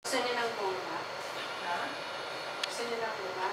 Gusto niyo ng bunga? Ha? Gusto niyo ng bunga?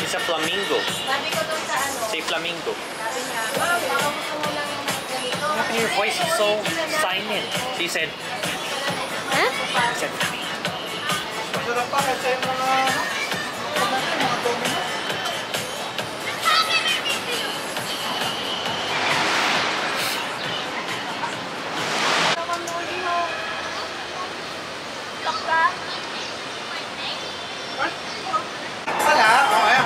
It's a flamingo. Sabi ko doon sa ano. Say flamingo. Sabi niya, baka gusto mo lang yung ganito. Her voice is so silent. She said, Huh? she said, Masarap pa kasi yung mga domino. Wala, okay.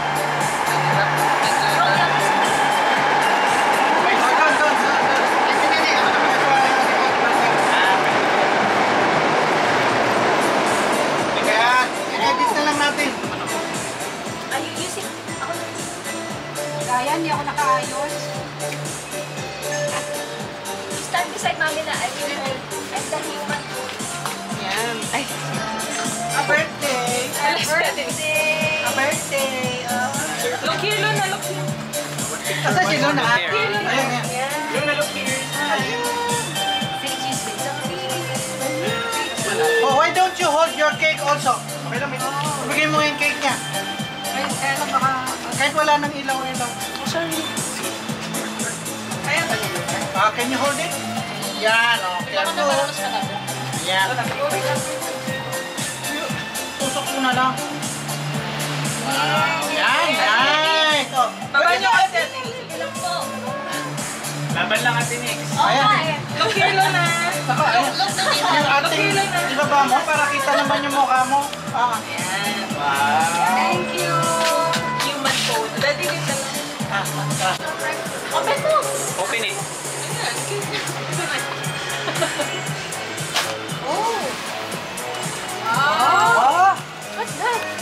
I-edit na lang natin. Ayusin. Ako na. Kaya, hindi ako nakaayos. Stand beside mami na. I'm the human. Yan. Ay. A birthday! Happy birthday! A birthday! Look here, Luna. Look here. Asan si Luna? Here. Ayan, ayan. Luna, look here. Say cheese with some Oh, why don't you hold your cake also? Okay lang, bigay mo yung cake niya. Kaya lang baka, kahit wala nang ilaw-ilaw. Oh, sorry. Can you hold it? Yan, okay. Yan. Tusok mo na lang. Wow, yan, nice. Oh, Baba niyo kasi. Ilang po. laban lang atin eh. ayan. Look here, Luna. Saka, ayan. Yung ating, ibaba mo para kita naman yung mukha mo. Ah. Wow. Thank you. Human code. Ready din na lang. Open mo. Open it. Oh. Oh. What's that?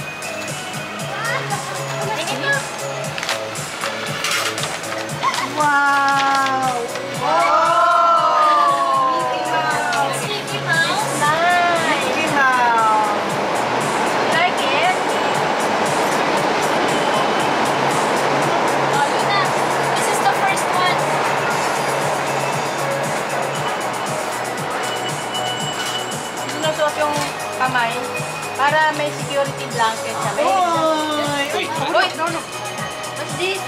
Wow. Wow. Mickey Mouse. Nice. Mickey Mouse. Like it? Oh, Luna. This is the first one. Sinusuot yung kamay para may security blanket sa leg. Oy. Wait, no. What's this?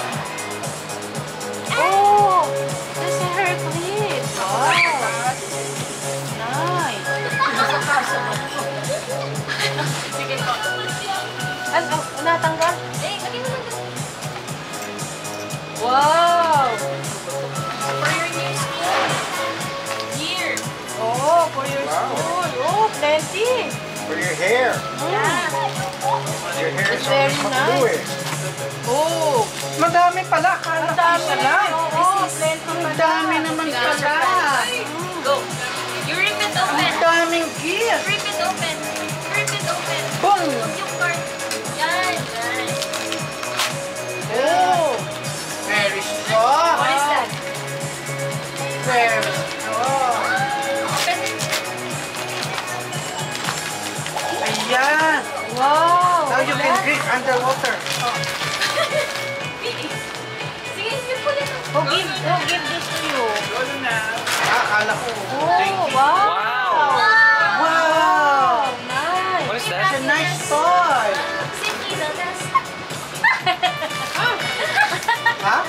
Oh, this is her clip. Wow. Nice. Sige po. Ano, natanggal? Eh, lagyan mo lang. Wow. For your new school. Here. Oh, for your school. Oh, plenty. For your hair. Yeah. Your hair It's is very always mablue nice. eh. Oh, Madami pala. Akala ang ko dami isa na. lang. Oo, plento Ang pala. dami naman pala. Go. You rip it Ang open. daming gift. Rip it open. Rip it open. Boom! Yung card. Yan, yan. Oh! Very strong. What is that? Very strong. Open. Ayan. Wow. Now you can drink underwater. Sige, you put it. Who give this to you? Lolo na. Akala ko. Oh, wow. Wow. Wow! Nice. What is It's that? a nice toy. Sige, that's... Ha?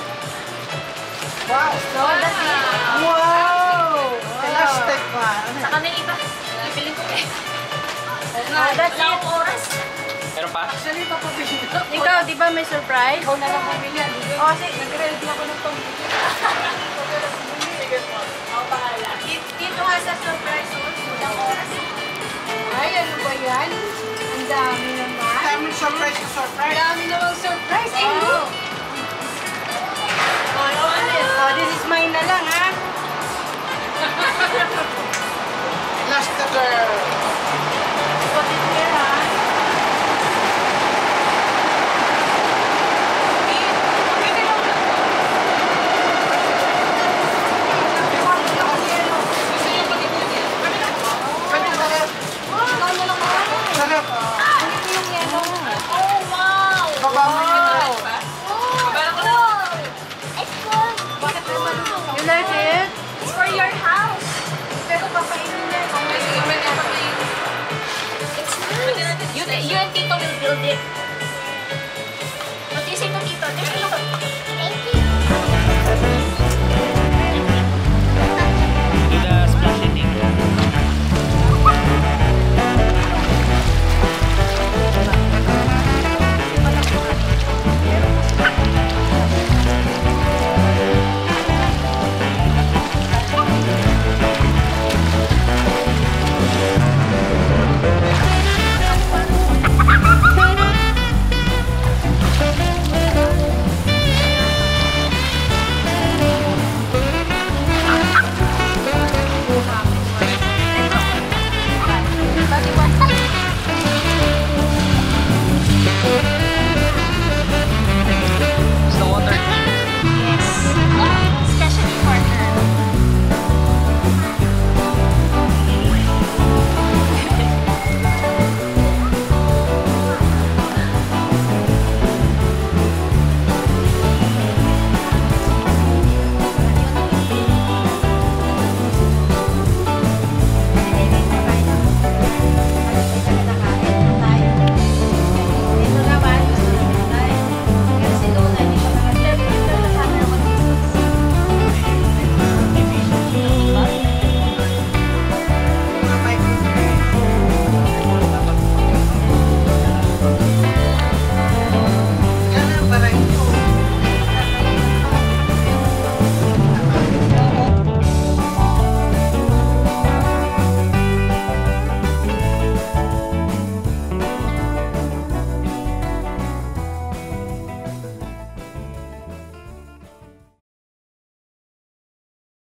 Wow! So, that's it. Wow! Elastic pa. Ano Saka na yung iba. Bibiling ko eh. Oh, that's Wala it. akong oras. Meron pa? Actually, papabili ko. Ikaw, di ba may surprise? Ikaw na lang bumili yan. Oh, sige. Nag-ready ako ng pambili. Ako bahala. Dito nga sa surprise also. Walang oras. Ay, ano ba yan? Ang dami naman. Daming surprise na surprise. Dami namang surprise. Wow. Oh, this is mine na lang, ha? Elastic girl.